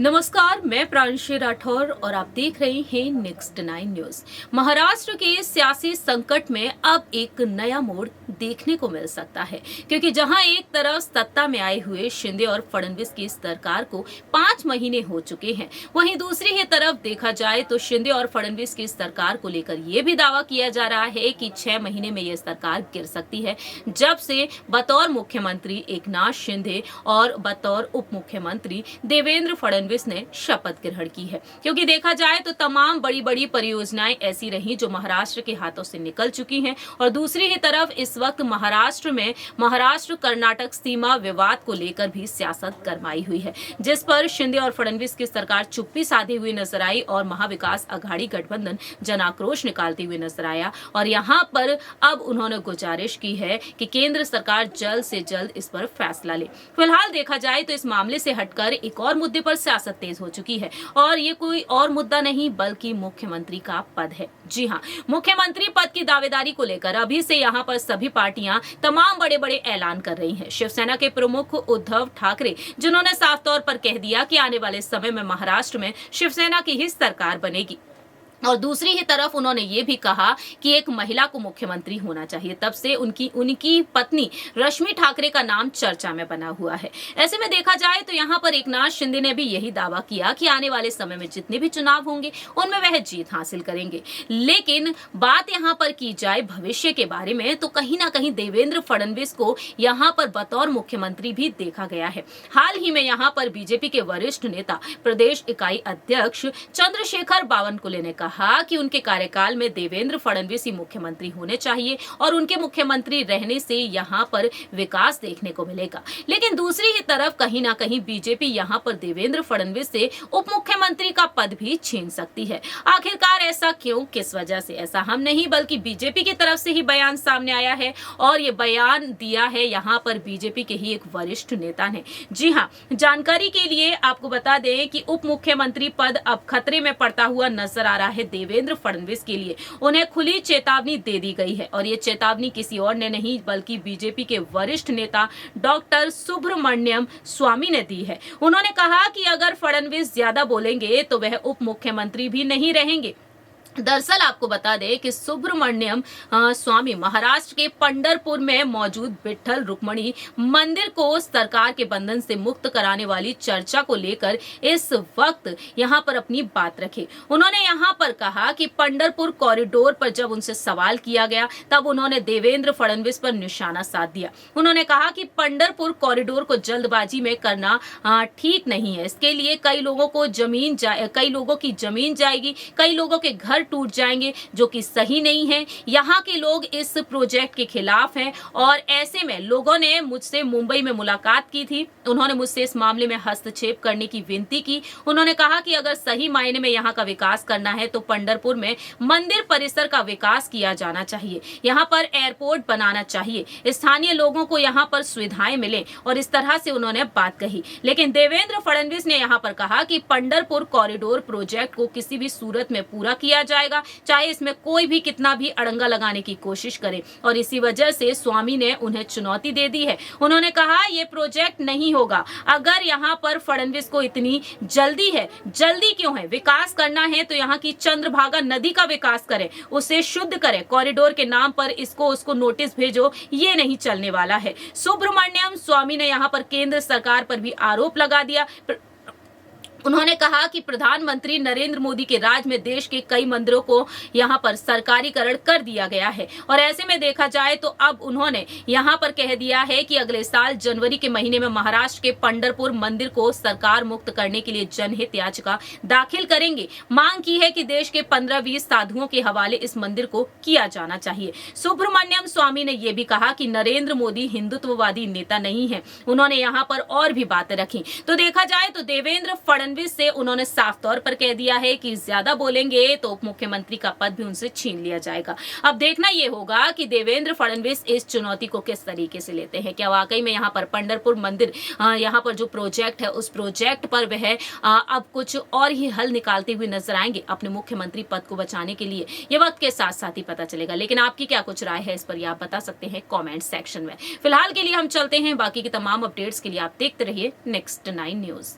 नमस्कार, मैं प्रांशी राठौर और आप देख रहे हैं नेक्स्ट 9 न्यूज। महाराष्ट्र के सियासी संकट में अब एक नया मोड़ देखने को मिल सकता है, क्योंकि जहां एक तरफ सत्ता में आए हुए शिंदे और फडणवीस की सरकार को 5 महीने हो चुके हैं, वहीं दूसरी ही तरफ देखा जाए तो शिंदे और फडणवीस की सरकार को लेकर यह भी दावा किया जा रहा है कि 6 महीने में यह सरकार गिर सकती है, जब से बतौर मुख्यमंत्री एकनाथ शिंदे और बतौर उप मुख्यमंत्री देवेंद्र फडणवीस ने शपथ ग्रहण की है। क्योंकि देखा जाए तो तमाम बड़ी बड़ी परियोजनाएं ऐसी रही जो महाराष्ट्र के हाथों से निकल चुकी हैं, और दूसरी ही तरफ इस वक्त महाराष्ट्र में महाराष्ट्र कर्नाटक सीमा विवाद को लेकर भी सियासत गरमाई हुई है, जिस पर शिंदे और फडणवीस की सरकार चुप्पी साधे हुए नजर आई और महाविकास अघाड़ी गठबंधन जन आक्रोश निकालते हुए नजर आया। और यहाँ पर अब उन्होंने गुजारिश की है कि केंद्र सरकार जल्द से जल्द इस पर फैसला ले। फिलहाल देखा जाए तो इस मामले से हटकर एक और मुद्दे पर सियासत तेज हो चुकी है, और ये कोई और मुद्दा नहीं बल्कि मुख्यमंत्री का पद है। जी हाँ, मुख्यमंत्री पद की दावेदारी को लेकर अभी से यहाँ पर सभी पार्टियां तमाम बड़े बड़े ऐलान कर रही हैं। शिवसेना के प्रमुख उद्धव ठाकरे, जिन्होंने साफ तौर पर कह दिया कि आने वाले समय में महाराष्ट्र में शिवसेना की ही सरकार बनेगी, और दूसरी ही तरफ उन्होंने ये भी कहा कि एक महिला को मुख्यमंत्री होना चाहिए। तब से उनकी पत्नी रश्मि ठाकरे का नाम चर्चा में बना हुआ है। ऐसे में देखा जाए तो यहाँ पर एकनाथ शिंदे ने भी यही दावा किया कि आने वाले समय में जितने भी चुनाव होंगे उनमें वह जीत हासिल करेंगे। लेकिन बात यहाँ पर की जाए भविष्य के बारे में तो कहीं ना कहीं देवेंद्र फडणवीस को यहाँ पर बतौर मुख्यमंत्री भी देखा गया है। हाल ही में यहाँ पर बीजेपी के वरिष्ठ नेता प्रदेश इकाई अध्यक्ष चंद्रशेखर बावनकुले ने कहा कि उनके कार्यकाल में देवेंद्र फडणवीस ही मुख्यमंत्री होने चाहिए और उनके मुख्यमंत्री रहने से यहाँ पर विकास देखने को मिलेगा। लेकिन दूसरी ही तरफ कहीं ना कहीं बीजेपी यहाँ पर देवेंद्र फडणवीस से उप मुख्यमंत्री का पद भी छीन सकती है। आखिरकार ऐसा क्यों, किस वजह से? ऐसा हम नहीं बल्कि बीजेपी की तरफ से ही बयान सामने आया है, और ये बयान दिया है यहाँ पर बीजेपी के ही एक वरिष्ठ नेता ने। जी हाँ, जानकारी के लिए आपको बता दें कि उप मुख्यमंत्री पद अब खतरे में पड़ता हुआ नजर आ रहा है देवेंद्र फडणवीस के लिए। उन्हें खुली चेतावनी दे दी गई है, और ये चेतावनी किसी और ने नहीं बल्कि बीजेपी के वरिष्ठ नेता डॉक्टर सुब्रमण्यम स्वामी ने दी है। उन्होंने कहा कि अगर फडणवीस ज्यादा बोलेंगे तो वह उप मुख्यमंत्री भी नहीं रहेंगे। दरअसल आपको बता दें कि सुब्रमण्यम स्वामी महाराष्ट्र के पंढरपुर में मौजूद विठ्ठल रुक्मिणी मंदिर को सरकार के बंधन से मुक्त कराने वाली चर्चा को लेकर इस वक्त यहां पर अपनी बात रखी। उन्होंने यहां पर कहा कि पंढरपुर कॉरिडोर पर जब उनसे सवाल किया गया तब उन्होंने देवेंद्र फडणवीस पर निशाना साध दिया। उन्होंने कहा कि पंढरपुर कॉरिडोर को जल्दबाजी में करना ठीक नहीं है। इसके लिए कई लोगों की जमीन जाएगी, कई लोगों के घर टूट जाएंगे, जो कि सही नहीं है। यहाँ के लोग इस प्रोजेक्ट के खिलाफ हैं, और ऐसे में लोगों ने मुझसे मुंबई में मुलाकात की थी। उन्होंने मुझसे इस मामले में हस्तक्षेप करने की विनती की। उन्होंने कहा कि अगर सही मायने में यहाँ का विकास करना है तो पंढरपुर में मंदिर परिसर का विकास किया जाना चाहिए, यहाँ पर एयरपोर्ट बनाना चाहिए, स्थानीय लोगों को यहाँ पर सुविधाएं मिले, और इस तरह से उन्होंने बात कही। लेकिन देवेंद्र फडणवीस ने यहाँ पर कहा कि पंढरपुर कॉरिडोर प्रोजेक्ट को किसी भी सूरत में पूरा किया जाएगा, चाहे इसमें कोई भी कितना भी अड़ंगा लगाने की कोशिश करे, और इसी वजह से स्वामी ने उन्हें चुनौती दे दी है। उन्होंने कहा ये प्रोजेक्ट नहीं होगा। अगर यहाँ पर फडणवीस को इतनी जल्दी है, जल्दी क्यों है? विकास करना है तो यहाँ की चंद्रभागा नदी का विकास करें, उसे शुद्ध करें, कॉरिडोर के नाम पर उसको नोटिस भेजो, ये नहीं चलने वाला है। सुब्रमण्यम स्वामी ने यहाँ पर केंद्र सरकार पर भी आरोप लगा दिया। उन्होंने कहा कि प्रधानमंत्री नरेंद्र मोदी के राज में देश के कई मंदिरों को यहाँ पर सरकारीकरण कर दिया गया है, और ऐसे में देखा जाए तो अब उन्होंने यहाँ पर कह दिया है कि अगले साल जनवरी के महीने में महाराष्ट्र के पंढरपुर मंदिर को सरकार मुक्त करने के लिए जनहित याचिका दाखिल करेंगे। मांग की है कि देश के 15-20 साधुओं के हवाले इस मंदिर को किया जाना चाहिए। सुब्रमण्यम स्वामी ने यह भी कहा कि नरेंद्र मोदी हिंदुत्ववादी नेता नहीं है। उन्होंने यहाँ पर और भी बातें रखी। तो देखा जाए तो देवेंद्र फडणवीस से उन्होंने साफ तौर पर कह दिया है कि ज्यादा बोलेंगे तो उप मुख्यमंत्री का पद भी उनसे छीन लिया जाएगा। अब देखना यह होगा कि देवेंद्र फडणवीस इस चुनौती को किस तरीके से लेते हैं। क्या वाकई में यहाँ पर पंढरपुर मंदिर यहाँ पर जो प्रोजेक्ट है उस प्रोजेक्ट पर वह अब कुछ और ही हल निकालते हुए नजर आएंगे अपने मुख्यमंत्री पद को बचाने के लिए? ये वक्त के साथ साथ ही पता चलेगा। लेकिन आपकी क्या कुछ राय है इस पर, आप बता सकते हैं कॉमेंट सेक्शन में। फिलहाल के लिए हम चलते हैं, बाकी की तमाम अपडेट्स के लिए आप देखते रहिए नेक्स्ट 9 न्यूज।